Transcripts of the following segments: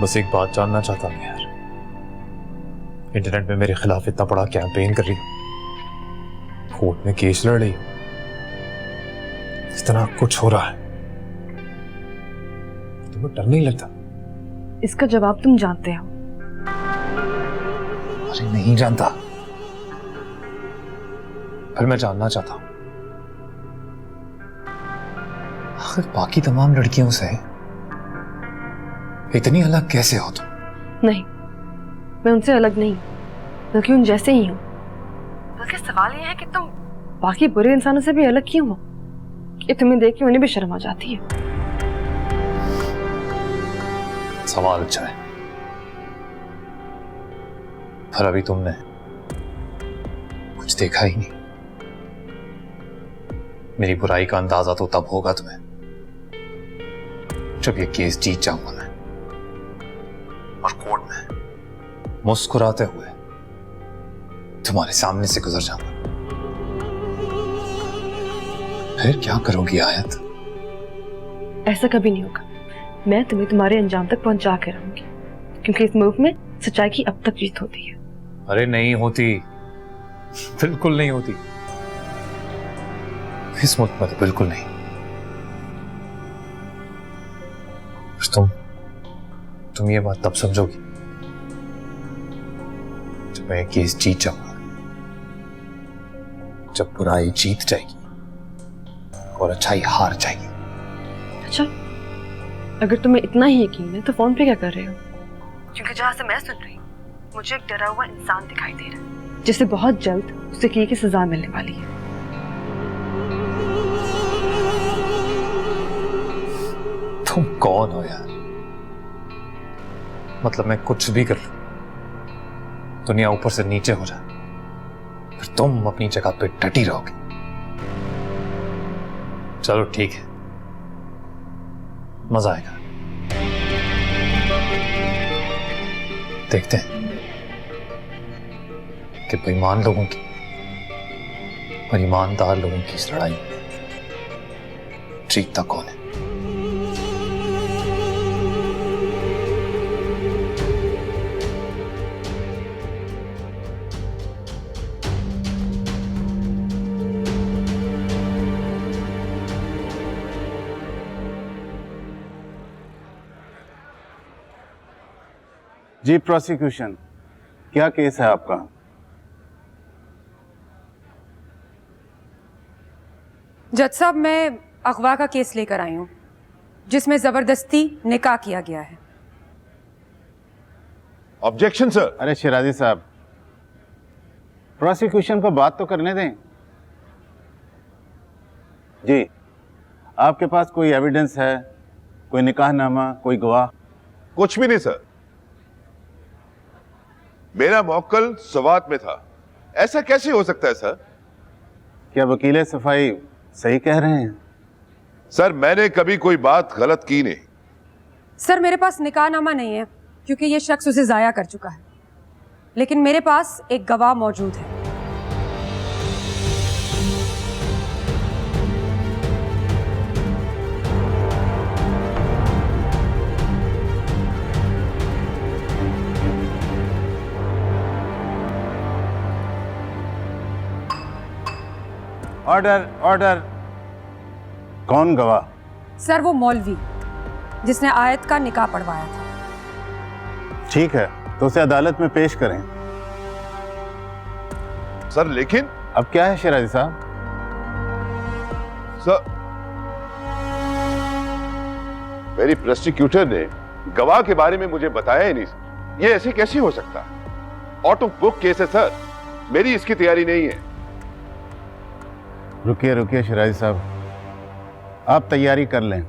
बस एक बात जानना चाहता हूं यार, इंटरनेट में मेरे खिलाफ इतना बड़ा कैंपेन कर रही हो, कोर्ट में केस लड़ रही हो, इतना कुछ हो रहा है, तुम्हें डर नहीं लगता? इसका जवाब तुम जानते हो। अरे नहीं जानता, फिर मैं जानना चाहता हूं, आखिर बाकी तमाम लड़कियों से इतनी अलग कैसे हो तुम? नहीं, मैं उनसे अलग नहीं, बल्कि उन जैसे ही हूँ। बल्कि सवाल यह है कि तुम बाकी बुरे इंसानों से भी अलग क्यों हो कि तुम्हें देख के उन्हें भी शर्म आ जाती है। सवाल अच्छा है, पर अभी तुमने कुछ देखा ही नहीं। मेरी बुराई का अंदाजा तो तब होगा तुम्हें जब ये केस जीत जाऊंगा मैं और कोर्ट में मुस्कुराते हुए तुम्हारे सामने से गुजर जाऊंगा। फिर क्या करोगी आयत? ऐसा कभी नहीं होगा। मैं तुम्हें तुम्हारे अंजाम तक पहुंचा के रहूंगी, क्योंकि इस मुल्क में सच्चाई की अब तक जीत होती है। अरे नहीं होती, बिल्कुल नहीं होती, इस मुल्क में तो बिल्कुल नहीं। तुम ये बात तब समझोगी जब मैं केस जीत जाऊंगा, जब बुराई जीत जाएगी और अच्छाई हार जाएगी। अच्छा, अगर तुम्हें इतना ही यकीन है तो फोन पे क्या कर रहे हो? क्योंकि जहां से मैं सुन रही हूँ, मुझे एक डरा हुआ इंसान दिखाई दे रहा है, जिसे बहुत जल्द उसे किए की सजा मिलने वाली है। तुम कौन हो यार? मतलब मैं कुछ भी कर लूं, दुनिया ऊपर से नीचे हो जाए, फिर तुम अपनी जगह पे डटी रहोगे। चलो ठीक है, मजा आएगा, देखते हैं कि बेईमान लोगों की और ईमानदार लोगों की इस लड़ाई में जीतता कौन है। जी प्रोसिक्यूशन, क्या केस है आपका? जज साहब, मैं अगवा का केस लेकर आई हूँ जिसमें जबरदस्ती निकाह किया गया है। Objection sir. अरे शिराजी साहब, प्रोसिक्यूशन को बात तो करने दें। जी, आपके पास कोई एविडेंस है, कोई निकाहनामा, कोई गवाह? कुछ भी नहीं सर, मेरा मौक्कल सवात में था। ऐसा कैसे हो सकता है सर? क्या वकील सफाई सही कह रहे हैं? सर मैंने कभी कोई बात गलत की नहीं। सर मेरे पास निकाहनामा नहीं है क्योंकि ये शख्स उसे जाया कर चुका है, लेकिन मेरे पास एक गवाह मौजूद है। Order order. कौन गवाह? सर वो मौलवी जिसने आयत का निकाह पढ़वाया था। ठीक है, तो उसे अदालत में पेश करें। सर लेकिन अब क्या है शिराजी साहब? सर मेरी प्रोसिक्यूटर ने गवाह के बारे में मुझे बताया ही नहीं। ये ऐसे कैसे हो सकता है? आउट ऑफ बुक केस है सर, मेरी इसकी तैयारी नहीं है। रुकिए रुकिए शिराजी साहब, आप तैयारी कर लें।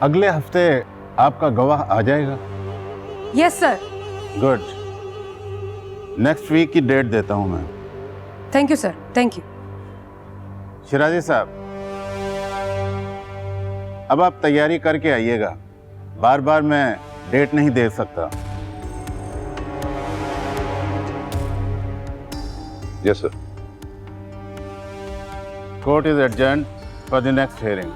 अगले हफ्ते आपका गवाह आ जाएगा। Yes sir. Good, next week की डेट देता हूं मैं। Thank you sir, thank you. Shirazi साहब, अब आप तैयारी करके आइएगा, बार बार मैं डेट नहीं दे सकता। Yes, sir. Court is adjourned for the next hearing.